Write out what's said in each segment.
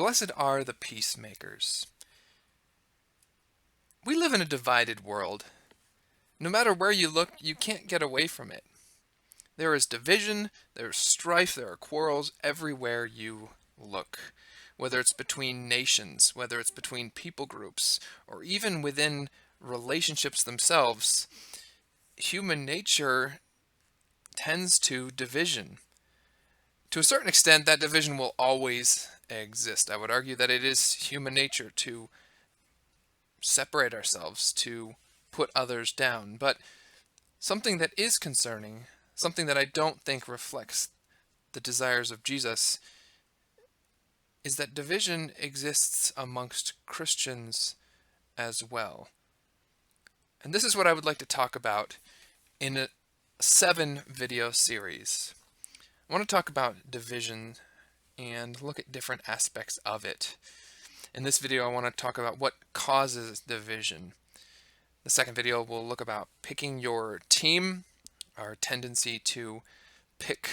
Blessed are the peacemakers. We live in a divided world. No matter where you look, you can't get away from it. There is division, there is strife, there are quarrels everywhere you look. Whether it's between nations, whether it's between people groups, or even within relationships themselves, human nature tends to division. To a certain extent, that division will always exist. I would argue that it is human nature to separate ourselves, to put others down. But something that is concerning, something that I don't think reflects the desires of Jesus, is that division exists amongst Christians as well. And this is what I would like to talk about in a 7-video series. I want to talk about division and look at different aspects of it. In this video, I want to talk about what causes division. The second video will look about picking your team, our tendency to pick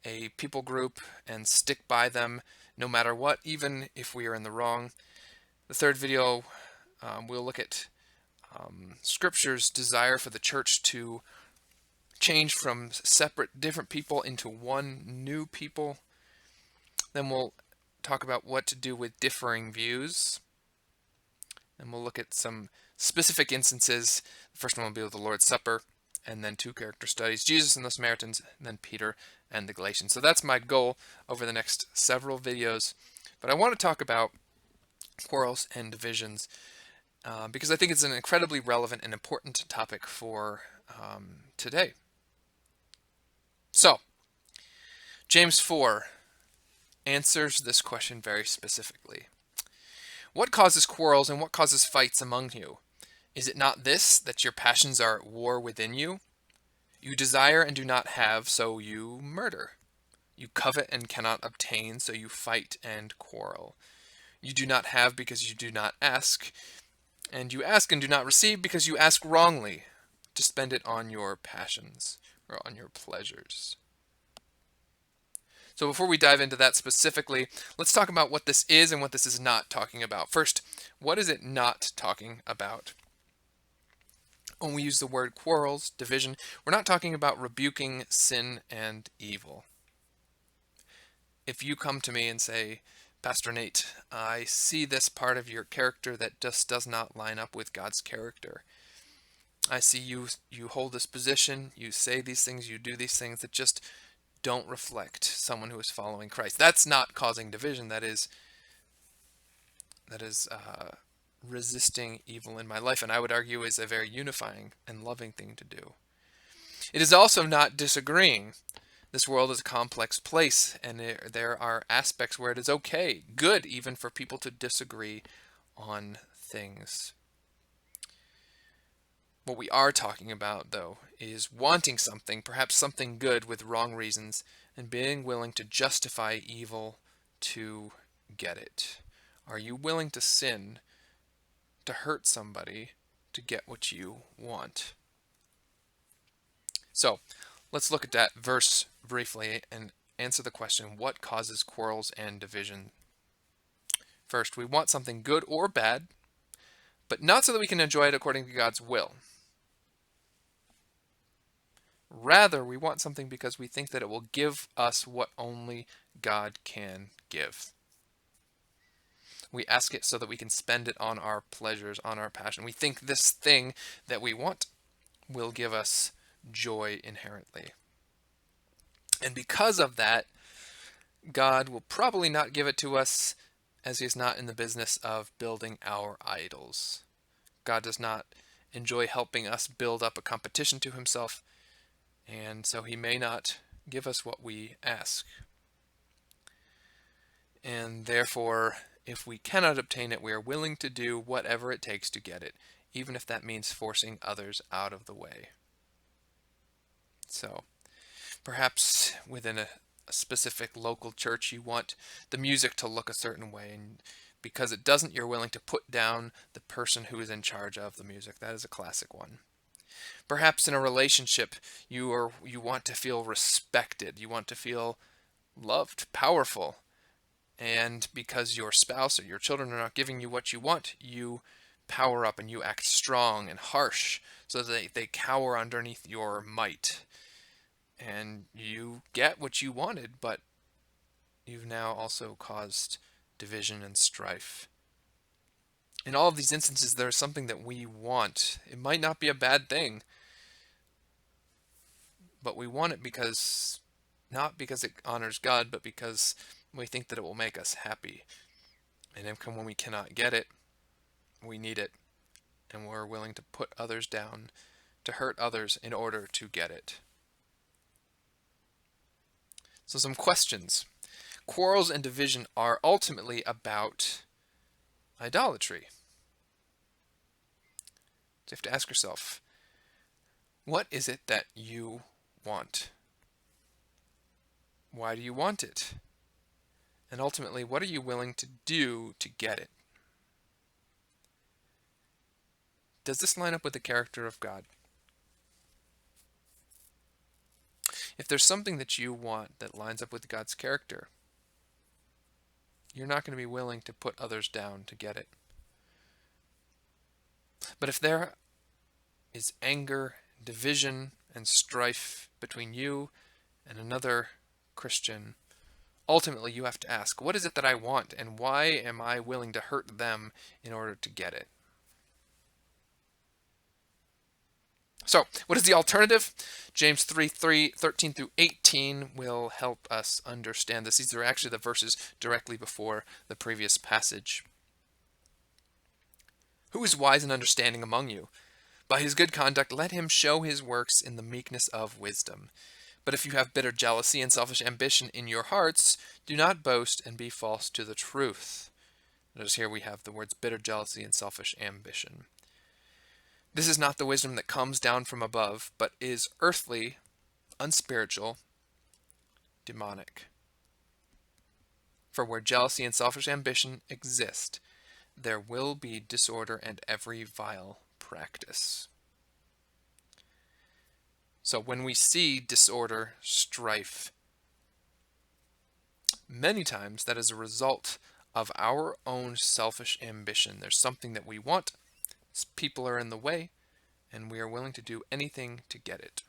a people group and stick by them no matter what, even if we are in the wrong. The third video, we'll look at Scripture's desire for the church to change from separate, different people into one new people. Then we'll talk about what to do with differing views. And we'll look at some specific instances. The first one will be with the Lord's Supper, and then 2 character studies, Jesus and the Samaritans, and then Peter and the Galatians. So that's my goal over the next several videos. But I want to talk about quarrels and divisions because I think it's an incredibly relevant and important topic for today. So, James 4 answers this question very specifically. What causes quarrels and what causes fights among you? Is it not this, that your passions are at war within you? You desire and do not have, so you murder. You covet and cannot obtain, so you fight and quarrel. You do not have because you do not ask, and you ask and do not receive because you ask wrongly, to spend it on your passions or on your pleasures. So before we dive into that specifically, let's talk about what this is and what this is not talking about. First, what is it not talking about? When we use the word quarrels, division, we're not talking about rebuking sin and evil. If you come to me and say, Pastor Nate, I see this part of your character that just does not line up with God's character. I see you hold this position, you say these things, you do these things that just don't reflect someone who is following Christ. That's not causing division. That is resisting evil in my life, and I would argue is a very unifying and loving thing to do. It is also not disagreeing. This world is a complex place, and there are aspects where it is okay, good even, for people to disagree on things. What we are talking about, though, is wanting something, perhaps something good, with wrong reasons, and being willing to justify evil to get it. Are you willing to sin, to hurt somebody, to get what you want? So, let's look at that verse briefly and answer the question, what causes quarrels and division? First, we want something good or bad, but not so that we can enjoy it according to God's will. Rather, we want something because we think that it will give us what only God can give. We ask it so that we can spend it on our pleasures, on our passion. We think this thing that we want will give us joy inherently. And because of that, God will probably not give it to us, as he is not in the business of building our idols. God does not enjoy helping us build up a competition to himself, and so he may not give us what we ask. And therefore, if we cannot obtain it, we are willing to do whatever it takes to get it, even if that means forcing others out of the way. So, perhaps within a specific local church, you want the music to look a certain way, and because it doesn't, you're willing to put down the person who is in charge of the music. That is a classic one. Perhaps in a relationship, you want to feel respected. You want to feel loved, powerful. And because your spouse or your children are not giving you what you want, you power up and you act strong and harsh so that they cower underneath your might. And you get what you wanted, but you've now also caused division and strife. In all of these instances, there's something that we want. It might not be a bad thing, but we want it because, not because it honors God, but because we think that it will make us happy. And then when we cannot get it, we need it, and we're willing to put others down, to hurt others in order to get it. So some questions. Quarrels and division are ultimately about idolatry. So you have to ask yourself, what is it that you want? Why do you want it? And ultimately, what are you willing to do to get it? Does this line up with the character of God? If there's something that you want that lines up with God's character, you're not going to be willing to put others down to get it. But if there is anger, division, and strife between you and another Christian, ultimately you have to ask, what is it that I want, and why am I willing to hurt them in order to get it? So, what is the alternative? James 3:13 through 18 will help us understand this. These are actually the verses directly before the previous passage. Who is wise and understanding among you? By his good conduct, let him show his works in the meekness of wisdom. But if you have bitter jealousy and selfish ambition in your hearts, do not boast and be false to the truth. Notice here we have the words bitter jealousy and selfish ambition. This is not the wisdom that comes down from above, but is earthly, unspiritual, demonic. For where jealousy and selfish ambition exist, there will be disorder and every vile practice. So when we see disorder, strife, many times that is a result of our own selfish ambition. There's something that we want, people are in the way, and we are willing to do anything to get it.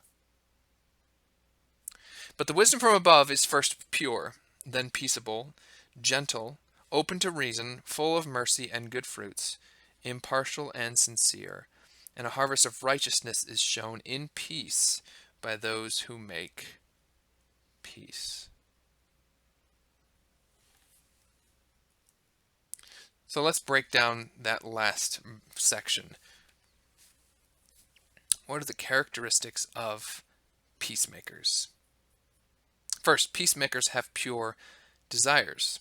But the wisdom from above is first pure, then peaceable, gentle, open to reason, full of mercy and good fruits, impartial and sincere, and a harvest of righteousness is shown in peace by those who make peace. So let's break down that last section. What are the characteristics of peacemakers? First, peacemakers have pure desires.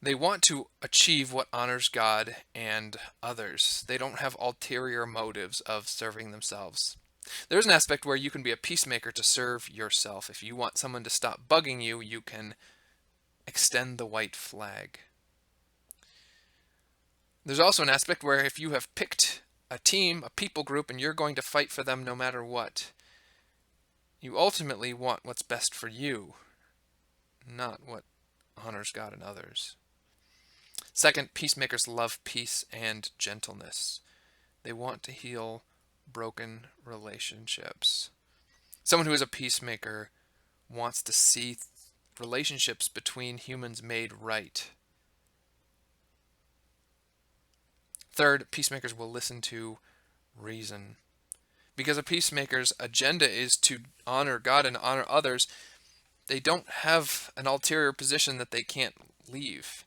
They want to achieve what honors God and others. They don't have ulterior motives of serving themselves. There's an aspect where you can be a peacemaker to serve yourself. If you want someone to stop bugging you, you can extend the white flag. There's also an aspect where if you have picked a team, a people group, and you're going to fight for them no matter what, you ultimately want what's best for you, not what honors God and others. Second, peacemakers love peace and gentleness. They want to heal broken relationships. Someone who is a peacemaker wants to see relationships between humans made right. Third, peacemakers will listen to reason. Because a peacemaker's agenda is to honor God and honor others, they don't have an ulterior position that they can't leave.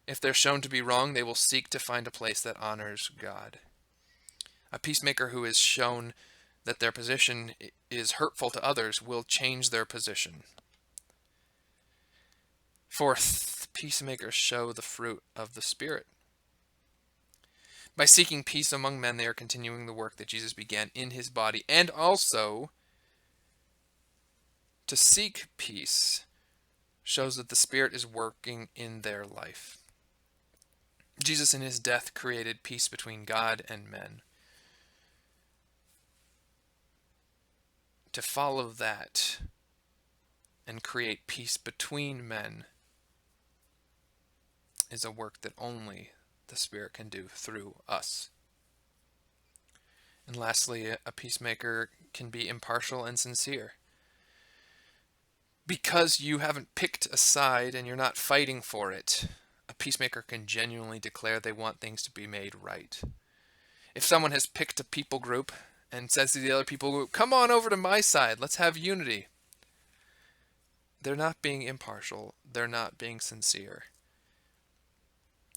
If they're shown to be wrong, they will seek to find a place that honors God. A peacemaker who is shown that their position is hurtful to others will change their position. Fourth, peacemakers show the fruit of the Spirit. By seeking peace among men, they are continuing the work that Jesus began in his body, and also to seek peace shows that the Spirit is working in their life. Jesus in his death created peace between God and men. To follow that and create peace between men is a work that only the Spirit can do through us. And lastly, a peacemaker can be impartial and sincere. Because you haven't picked a side and you're not fighting for it, a peacemaker can genuinely declare they want things to be made right. If someone has picked a people group and says to the other people group, come on over to my side, let's have unity, they're not being impartial, they're not being sincere.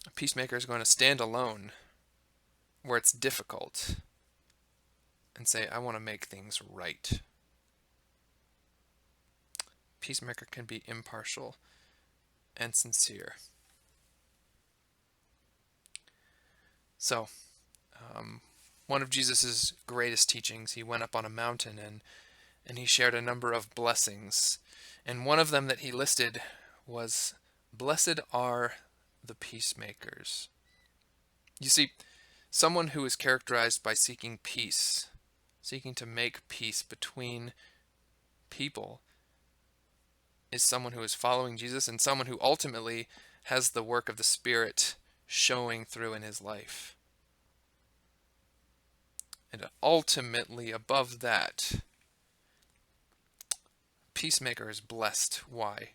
A peacemaker is going to stand alone where it's difficult and say, I want to make things right. Peacemaker can be impartial and sincere. So, one of Jesus' greatest teachings, he went up on a mountain and he shared a number of blessings. And one of them that he listed was, blessed are the peacemakers. You see, someone who is characterized by seeking peace, seeking to make peace between people, is someone who is following Jesus and someone who ultimately has the work of the Spirit showing through in his life. And ultimately, above that, peacemaker is blessed. Why?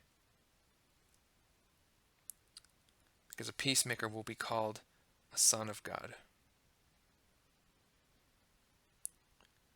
Because a peacemaker will be called a son of God.